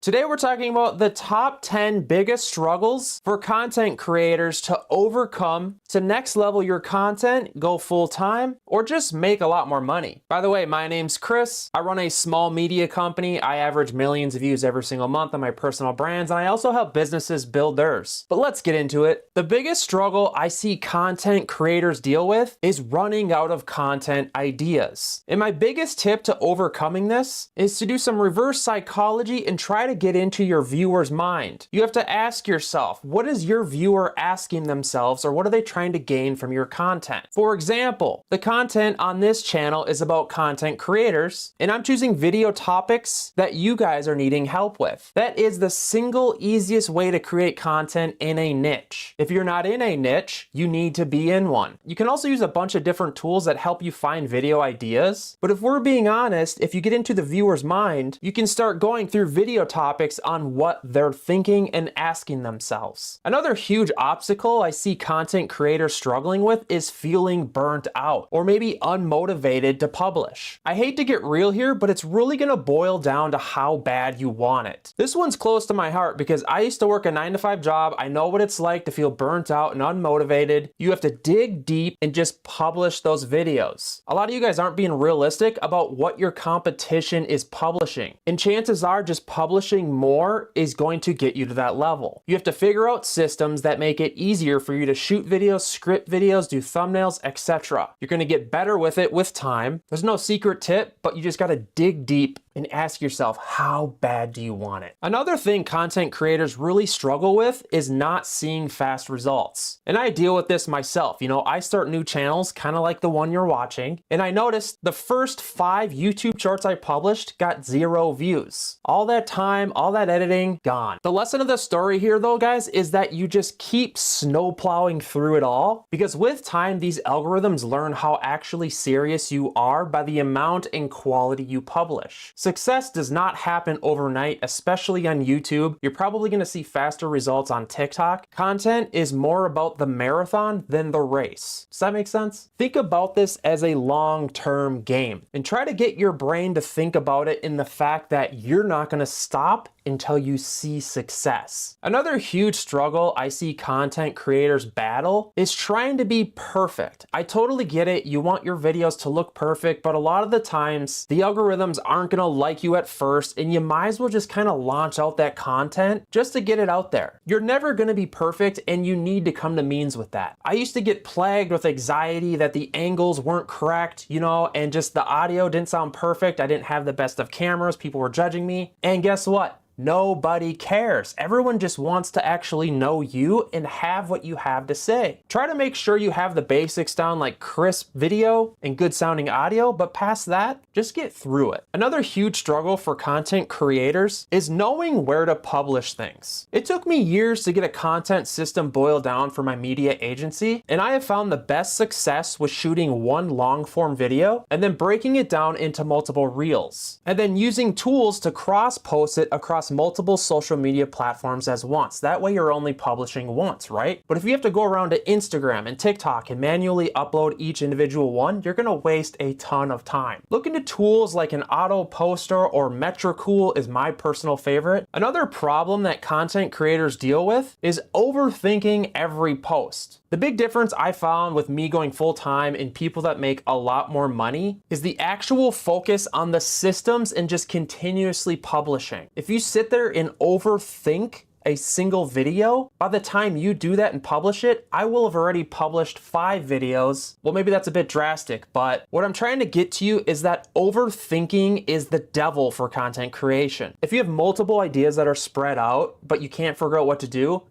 Today we're talking about the top 10 biggest struggles for content creators to overcome to next level your content, go full time, or just make a lot more money. By the way, my name's Chris. I run a small media company. I average millions of views every single month on my personal brands, and I also help businesses build theirs. But let's get into it. The biggest struggle I see content creators deal with is running out of content ideas. And my biggest tip to overcoming this is to do some reverse psychology and try to get into your viewer's mind. You have to ask yourself, what is your viewer asking themselves, or what are they trying to gain from your content? For example, the content on this channel is about content creators, and I'm choosing video topics that you guys are needing help with. That is the single easiest way to create content in a niche. If you're not in a niche, you need to be in one. You can also use a bunch of different tools that help you find video ideas, but if we're being honest, if you get into the viewer's mind, you can start going through video topics on what they're thinking and asking themselves. Another huge obstacle I see content creators struggling with is feeling burnt out or maybe unmotivated to publish. I hate to get real here, but it's really gonna boil down to how bad you want it. This one's close to my heart because I used to work a 9-to-5 job. I know what it's like to feel burnt out and unmotivated. You have to dig deep and just publish those videos. A lot of you guys aren't being realistic about what your competition is publishing, and chances are just publishing more is going to get you to that level. You have to figure out systems that make it easier for you to shoot videos, script videos, do thumbnails, etc. You're going to get better with it with time. There's no secret tip, but you just got to dig deep and ask yourself, how bad do you want it? Another thing content creators really struggle with is not seeing fast results. And I deal with this myself. You know, I start new channels, kind of like the one you're watching, and I noticed the first 5 YouTube shorts I published got 0 views. All that time, all that editing, gone. The lesson of the story here though, guys, is that you just keep snowplowing through it all, because with time, these algorithms learn how actually serious you are by the amount and quality you publish. Success does not happen overnight, especially on YouTube. You're probably gonna see faster results on TikTok. Content is more about the marathon than the race. Does that make sense? Think about this as a long-term game and try to get your brain to think about it in the fact that you're not gonna stop until you see success. Another huge struggle I see content creators battle is trying to be perfect. I totally get it. You want your videos to look perfect, but a lot of the times the algorithms aren't gonna like you at first, and you might as well just kind of launch out that content just to get it out there. You're never gonna be perfect, and you need to come to means with that. I used to get plagued with anxiety that the angles weren't correct, you know, and just the audio didn't sound perfect. I didn't have the best of cameras. People were judging me. And guess what? Nobody cares. Everyone just wants to actually know you and have what you have to say. Try to make sure you have the basics down, like crisp video and good sounding audio, but past that, just get through it. Another huge struggle for content creators is knowing where to publish things. It took me years to get a content system boiled down for my media agency, and I have found the best success with shooting one long form video and then breaking it down into multiple reels, and then using tools to cross post it across multiple social media platforms as once. That way you're only publishing once, right? But if you have to go around to Instagram and TikTok and manually upload each individual one, you're gonna waste a ton of time. Look into tools like an auto poster or Metricool is my personal favorite. Another problem that content creators deal with is overthinking every post. The big difference I found with me going full time and people that make a lot more money is the actual focus on the systems and just continuously publishing. If you sit there and overthink a single video, by the time you do that and publish it, I will have already published 5 videos. Well, maybe that's a bit drastic, but what I'm trying to get to you is that overthinking is the devil for content creation. If you have multiple ideas that are spread out, but you can't figure out what to do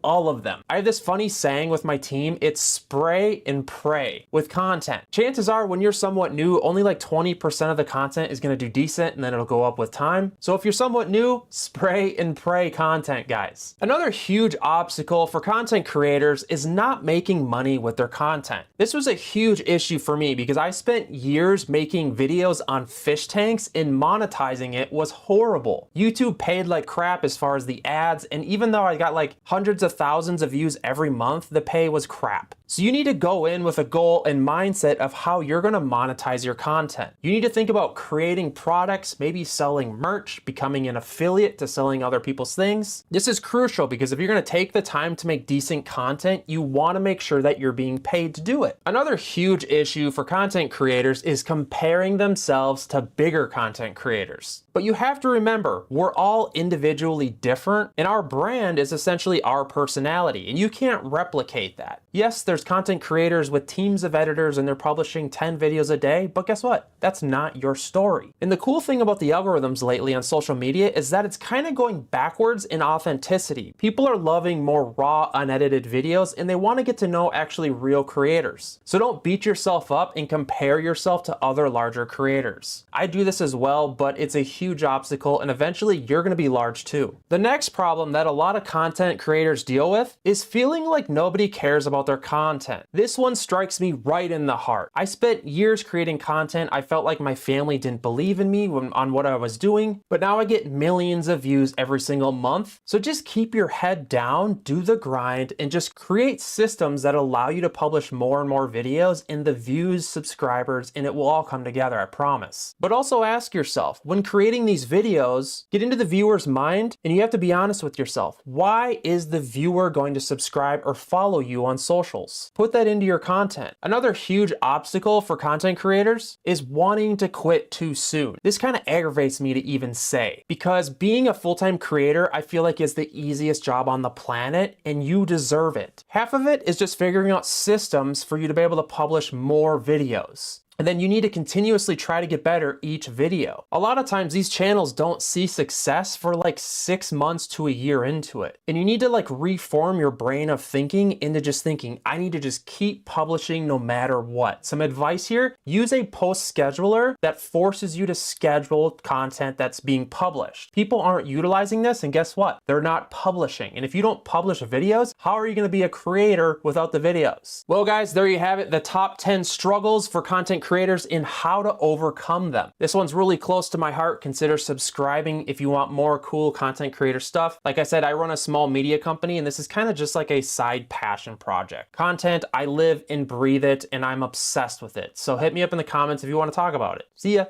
all of them. I have this funny saying with my team, it's spray and pray with content. Chances are when you're somewhat new, only like 20% of the content is gonna do decent, and then it'll go up with time. So if you're somewhat new, spray and pray content, guys. Another huge obstacle for content creators is not making money with their content. This was a huge issue for me because I spent years making videos on fish tanks, and monetizing it was horrible. YouTube paid like crap as far as the ads, and even though I got like hundreds of thousands of views every month, the pay was crap. So you need to go in with a goal and mindset of how you're going to monetize your content. You need to think about creating products, maybe selling merch, becoming an affiliate to selling other people's things. This is crucial because if you're going to take the time to make decent content, you want to make sure that you're being paid to do it. Another huge issue for content creators is comparing themselves to bigger content creators. But you have to remember, we're all individually different, and our brand is essentially our personality, and you can't replicate that. Yes, there's content creators with teams of editors and they're publishing 10 videos a day, but guess what? That's not your story. And the cool thing about the algorithms lately on social media is that it's kind of going backwards in authenticity. People are loving more raw, unedited videos, and they want to get to know actually real creators. So don't beat yourself up and compare yourself to other larger creators. I do this as well, but it's a huge obstacle, and eventually you're going to be large too. The next problem that a lot of content creators deal with is feeling like nobody cares about their content. This one strikes me right in the heart. I spent years creating content. I felt like my family didn't believe in me on what I was doing, but now I get millions of views every single month. So just keep your head down, do the grind, and just create systems that allow you to publish more and more videos, and the views, subscribers, and it will all come together, I promise. But also ask yourself, when creating these videos, get into the viewer's mind, and you have to be honest with yourself. Why is the viewer going to subscribe or follow you on socials? Put that into your content. Another huge obstacle for content creators is wanting to quit too soon. This kind of aggravates me to even say, because being a full-time creator, I feel like is the easiest job on the planet, and you deserve it. Half of it is just figuring out systems for you to be able to publish more videos. And then you need to continuously try to get better each video. A lot of times these channels don't see success for like 6 months to a year into it. And you need to like reform your brain of thinking into just thinking, I need to just keep publishing no matter what. Some advice here, use a post scheduler that forces you to schedule content that's being published. People aren't utilizing this, and guess what? They're not publishing. And if you don't publish videos, how are you going to be a creator without the videos? Well guys, there you have it, the top 10 struggles for content creators and how to overcome them. This one's really close to my heart. Consider subscribing if you want more cool content creator stuff. Like I said, I run a small media company, and this is kind of just like a side passion project. Content, I live and breathe it, and I'm obsessed with it. So hit me up in the comments if you want to talk about it. See ya.